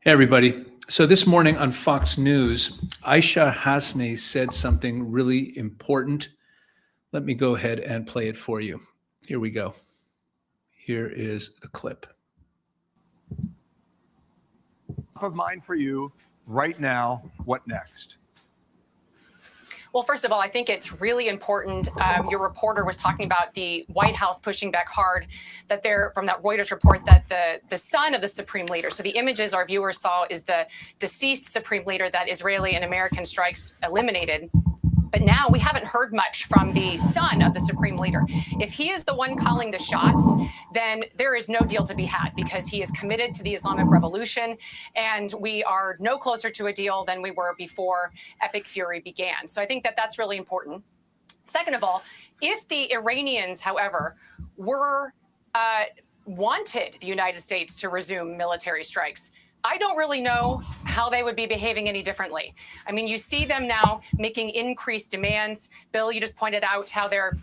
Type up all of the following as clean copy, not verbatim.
Hey, everybody. So this morning on Fox News, Aisha Hasni said something really important. Let me go ahead and play it for you. Here we go. Here is the clip. Top of mind for you right now, what next? Well, first of all, I think it's really important. Your reporter was talking about the White House pushing back hard that from that Reuters report that the son of the Supreme Leader, so the images our viewers saw is the deceased Supreme Leader that Israeli and American strikes eliminated. But now we haven't heard much from the son of the Supreme Leader. If he is the one calling the shots, then there is no deal to be had because he is committed to the Islamic Revolution, and we are no closer to a deal than we were before Epic Fury began. So I think that that's really important. Second of all, if the Iranians, however, wanted the United States to resume military strikes, I don't really know how they would be behaving any differently. I mean, you see them now making increased demands. Bill, you just pointed out how they're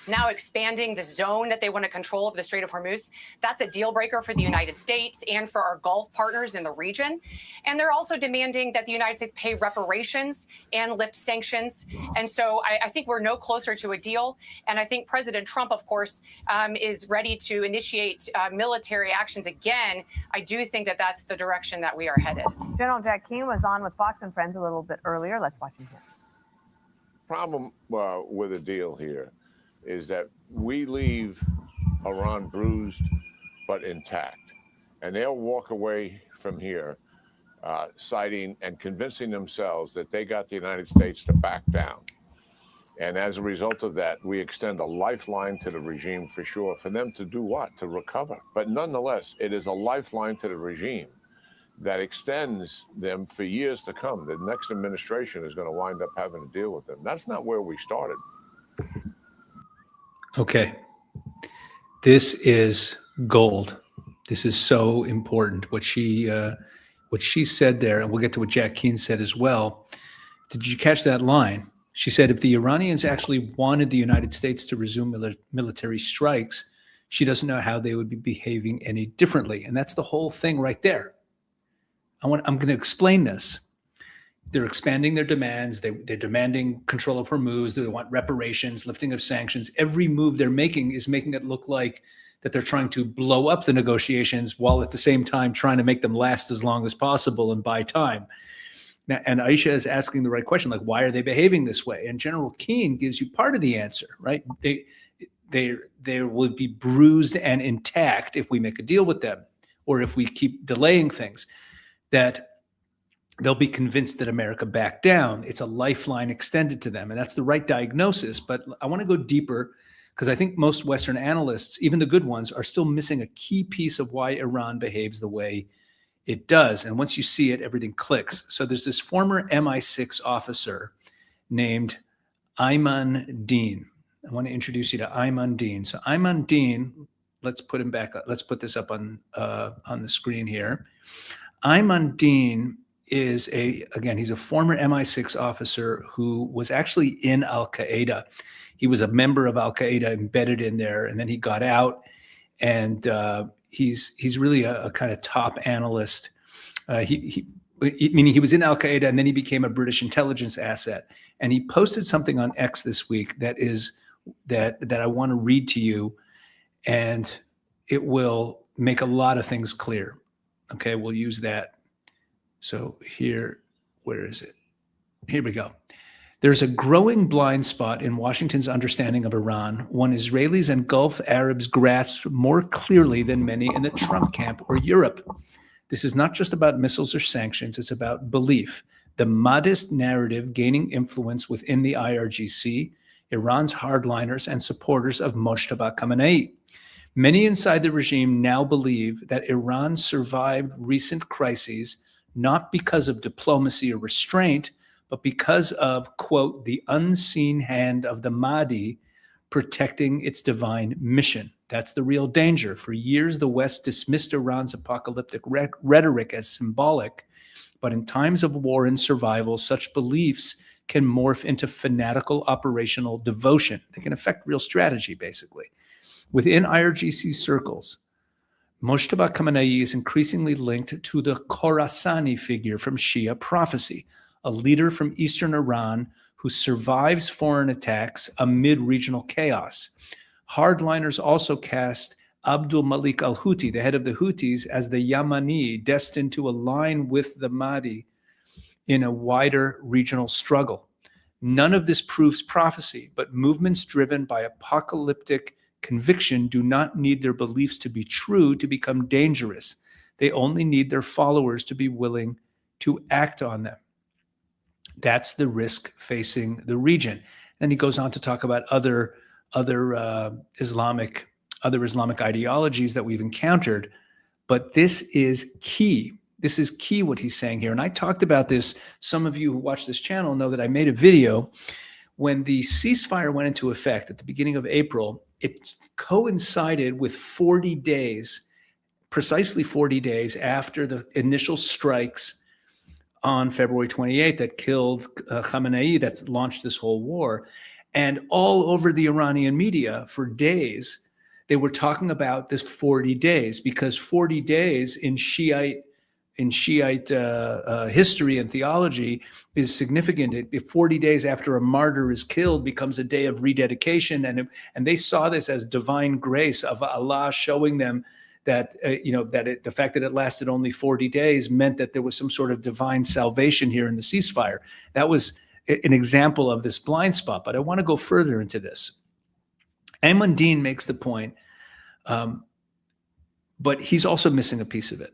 now expanding the zone that they want to control of the Strait of Hormuz. That's a deal breaker for the United States and for our Gulf partners in the region. And they're also demanding that the United States pay reparations and lift sanctions. And so I think we're no closer to a deal. And I think President Trump, of course, is ready to initiate military actions again. I do think that that's the direction that we are headed. General Jack Keane was on with Fox and Friends a little bit earlier. Let's watch him here. Problem with a deal here is that we leave Iran bruised but intact. And they'll walk away from here citing and convincing themselves that they got the United States to back down. And as a result of that, we extend a lifeline to the regime for sure, for them to do what? To recover. But nonetheless, it is a lifeline to the regime that extends them for years to come. The next administration is going to wind up having to deal with them. That's not where we started. Okay. This is gold. This is so important. What she said there, and we'll get to what Jack Keane said as well. Did you catch that line? She said if the Iranians actually wanted the United States to resume military strikes, she doesn't know how they would be behaving any differently. And that's the whole thing right there. I'm going to explain this. They're expanding their demands. They're demanding control of Hormuz. They want reparations, lifting of sanctions. Every move they're making is making it look like that they're trying to blow up the negotiations while at the same time trying to make them last as long as possible and buy time. Now, and Aisha is asking the right question, like, why are they behaving this way? And General Keane gives you part of the answer, right? They will be bruised and intact if we make a deal with them, or if we keep delaying things, that they'll be convinced that America backed down. It's a lifeline extended to them, and that's the right diagnosis. But I want to go deeper because I think most Western analysts, even the good ones, are still missing a key piece of why Iran behaves the way it does. And once you see it, everything clicks. So there's this former MI6 officer named Ayman Dean. I want to introduce you to Ayman Dean. So Ayman Dean, let's put him back up. Let's put this up on the screen here. Ayman Dean is he's a former MI6 officer who was actually in Al-Qaeda. He was a member of Al-Qaeda embedded in there, and then he got out, and he's really a kind of top analyst. Meaning he was in Al-Qaeda, and then he became a British intelligence asset. And he posted something on X this week that I want to read to you, and it will make a lot of things clear. Okay, we'll use that. So here, where is it? Here we go. There's a growing blind spot in Washington's understanding of Iran, one Israelis and Gulf Arabs grasp more clearly than many in the Trump camp or Europe. This is not just about missiles or sanctions, it's about belief. The modest narrative gaining influence within the IRGC, Iran's hardliners and supporters of Mojtaba Khamenei. Many inside the regime now believe that Iran survived recent crises not because of diplomacy or restraint, but because of, quote, the unseen hand of the Mahdi protecting its divine mission. That's the real danger. For years, the West dismissed Iran's apocalyptic rhetoric as symbolic, but in times of war and survival, such beliefs can morph into fanatical operational devotion. They can affect real strategy, basically. Within IRGC circles, Mojtaba Khamenei is increasingly linked to the Khorasani figure from Shia prophecy, a leader from eastern Iran who survives foreign attacks amid regional chaos. Hardliners also cast Abdul Malik al-Houthi, the head of the Houthis, as the Yamani, destined to align with the Mahdi in a wider regional struggle. None of this proves prophecy, but movements driven by apocalyptic conviction do not need their beliefs to be true to become dangerous. They only need their followers to be willing to act on them. That's the risk facing the region. And he goes on to talk about other Islamic ideologies that we've encountered. But this is key. This is key what he's saying here. And I talked about this. Some of you who watch this channel know that I made a video when the ceasefire went into effect at the beginning of April. It coincided with 40 days, precisely 40 days after the initial strikes on February 28th that killed Khamenei, that launched this whole war. And all over the Iranian media for days, they were talking about this 40 days, because 40 days in Shiite history and theology is significant. If 40 days after a martyr is killed becomes a day of rededication, and they saw this as divine grace of Allah showing them that the fact that it lasted only 40 days meant that there was some sort of divine salvation here in the ceasefire. That was an example of this blind spot. But I want to go further into this. Ayman Dean makes the point, but he's also missing a piece of it.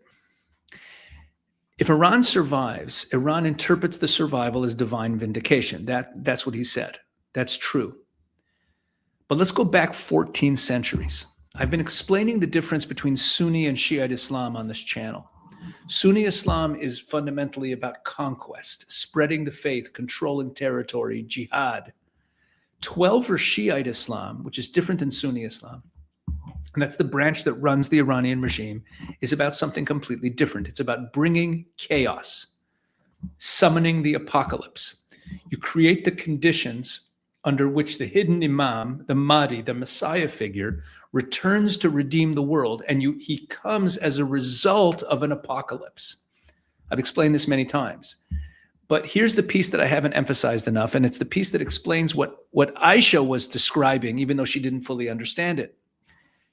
If Iran survives, Iran interprets the survival as divine vindication. That's what he said. That's true. But let's go back 14 centuries. I've been explaining the difference between Sunni and Shiite Islam on this channel. Sunni Islam is fundamentally about conquest, spreading the faith, controlling territory, jihad. 12 for Shiite Islam, which is different than Sunni Islam, and that's the branch that runs the Iranian regime, is about something completely different. It's about bringing chaos, summoning the apocalypse. You create the conditions under which the hidden imam, the Mahdi, the Messiah figure, returns to redeem the world, and he comes as a result of an apocalypse. I've explained this many times. But here's the piece that I haven't emphasized enough, and it's the piece that explains what Aisha was describing, even though she didn't fully understand it.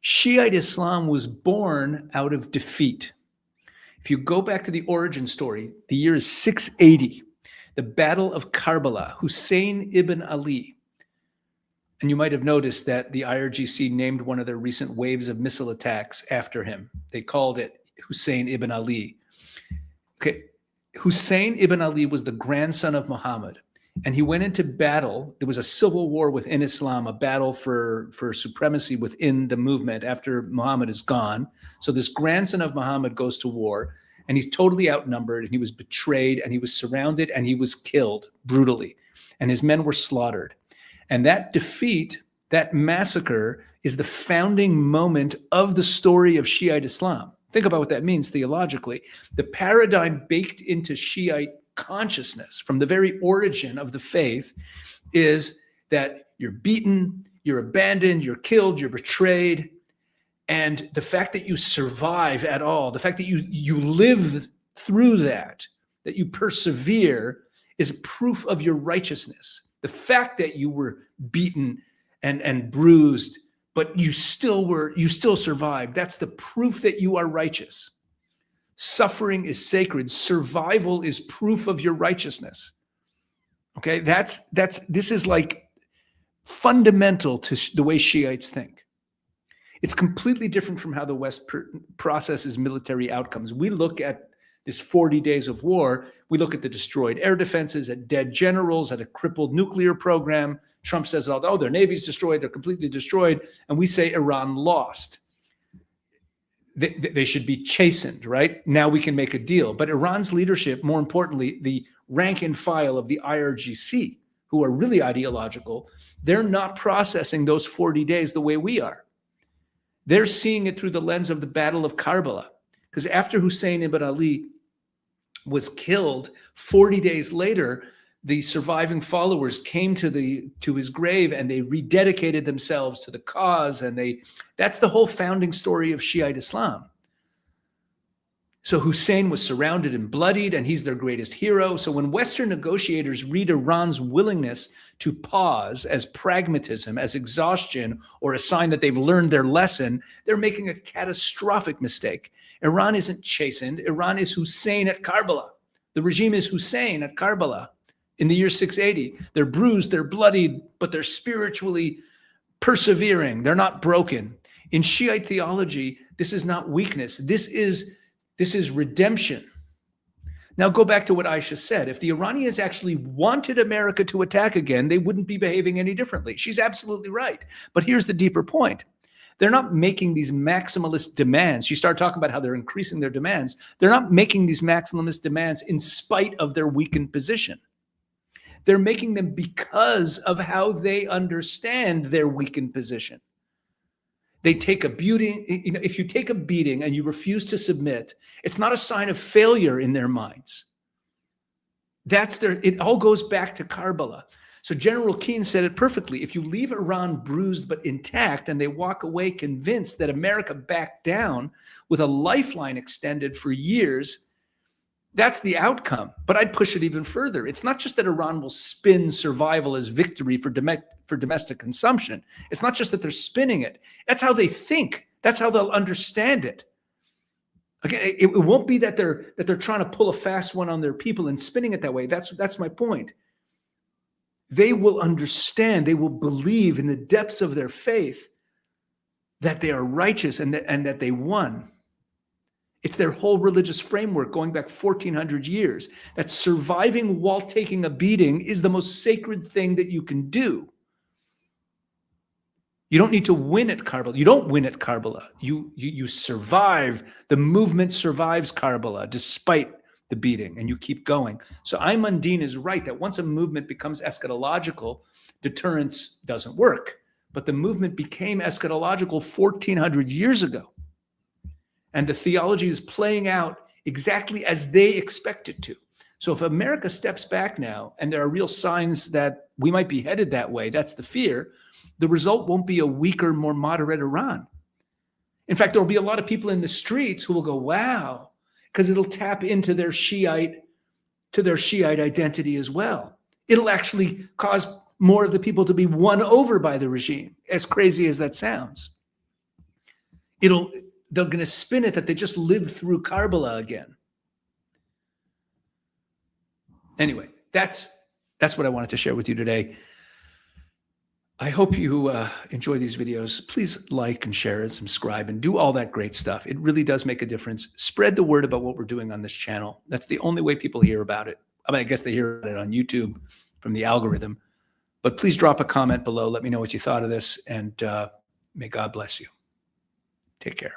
Shiite Islam was born out of defeat. If you go back to the origin story, the year is 680, the Battle of Karbala, Hussein ibn Ali. And you might have noticed that the IRGC named one of their recent waves of missile attacks after him. They called it Hussein ibn Ali. Okay, Hussein ibn Ali was the grandson of Muhammad, and he went into battle. There was a civil war within Islam, a battle for supremacy within the movement after Muhammad is gone. So this grandson of Muhammad goes to war, and he's totally outnumbered, and he was betrayed, and he was surrounded, and he was killed brutally, and his men were slaughtered. And that defeat, that massacre, is the founding moment of the story of Shiite Islam. Think about what that means theologically. The paradigm baked into Shiite consciousness from the very origin of the faith is that you're beaten, you're abandoned, you're killed, you're betrayed. And the fact that you survive at all, the fact that you live through that you persevere, is proof of your righteousness. The fact that you were beaten and bruised, but you still survived, that's the proof that you are righteous. Suffering is sacred. Survival is proof of your righteousness. Okay, this is like fundamental to the way Shiites think. It's completely different from how the West processes military outcomes. We look at this 40 days of war, we look at the destroyed air defenses, at dead generals, at a crippled nuclear program. Trump says, oh, their navy's destroyed, they're completely destroyed. And we say Iran lost. They should be chastened, right? Now we can make a deal. But Iran's leadership, more importantly, the rank and file of the IRGC, who are really ideological, they're not processing those 40 days the way we are. They're seeing it through the lens of the Battle of Karbala. Because after Hussein ibn Ali was killed, 40 days later, the surviving followers came to his grave and they rededicated themselves to the cause. And that's the whole founding story of Shiite Islam. So Hussein was surrounded and bloodied, and he's their greatest hero. So when Western negotiators read Iran's willingness to pause as pragmatism, as exhaustion, or a sign that they've learned their lesson, they're making a catastrophic mistake. Iran isn't chastened. Iran is Hussein at Karbala. The regime is Hussein at Karbala in the year 680. They're bruised, they're bloodied, but they're spiritually persevering. They're not broken. In Shiite theology, this is not weakness. This is redemption. Now go back to what Aisha said. If the Iranians actually wanted America to attack again, they wouldn't be behaving any differently. She's absolutely right. But here's the deeper point. They're not making these maximalist demands. You start talking about how they're increasing their demands. They're not making these maximalist demands in spite of their weakened position. They're making them because of how they understand their weakened position. They take a beating. You know, if you take a beating and you refuse to submit, it's not a sign of failure in their minds. It all goes back to Karbala. So General Keane said it perfectly. If you leave Iran bruised but intact and they walk away convinced that America backed down with a lifeline extended for years, that's the outcome. But I'd push it even further. It's not just that Iran will spin survival as victory for domestic consumption. It's not just that they're spinning it. That's how they think. That's how they'll understand it. Again, it won't be that they're trying to pull a fast one on their people and spinning it that way. That's my point. They will understand. They will believe in the depths of their faith that they are righteous and that they won. It's their whole religious framework going back 1,400 years, that surviving while taking a beating is the most sacred thing that you can do. You don't need to win at Karbala. You don't win at Karbala. You survive. The movement survives Karbala despite the beating, and you keep going. So Aymundine is right that once a movement becomes eschatological, deterrence doesn't work. But the movement became eschatological 1,400 years ago. And the theology is playing out exactly as they expect it to. So if America steps back now, and there are real signs that we might be headed that way, that's the fear, the result won't be a weaker, more moderate Iran. In fact, there'll be a lot of people in the streets who will go, wow, because it'll tap into their Shiite identity as well. It'll actually cause more of the people to be won over by the regime, as crazy as that sounds. They're going to spin it that they just lived through Karbala again. Anyway, that's what I wanted to share with you today. I hope you enjoy these videos. Please like and share and subscribe and do all that great stuff. It really does make a difference. Spread the word about what we're doing on this channel. That's the only way people hear about it. I mean, I guess they hear about it on YouTube from the algorithm. But please drop a comment below. Let me know what you thought of this, and may God bless you. Take care.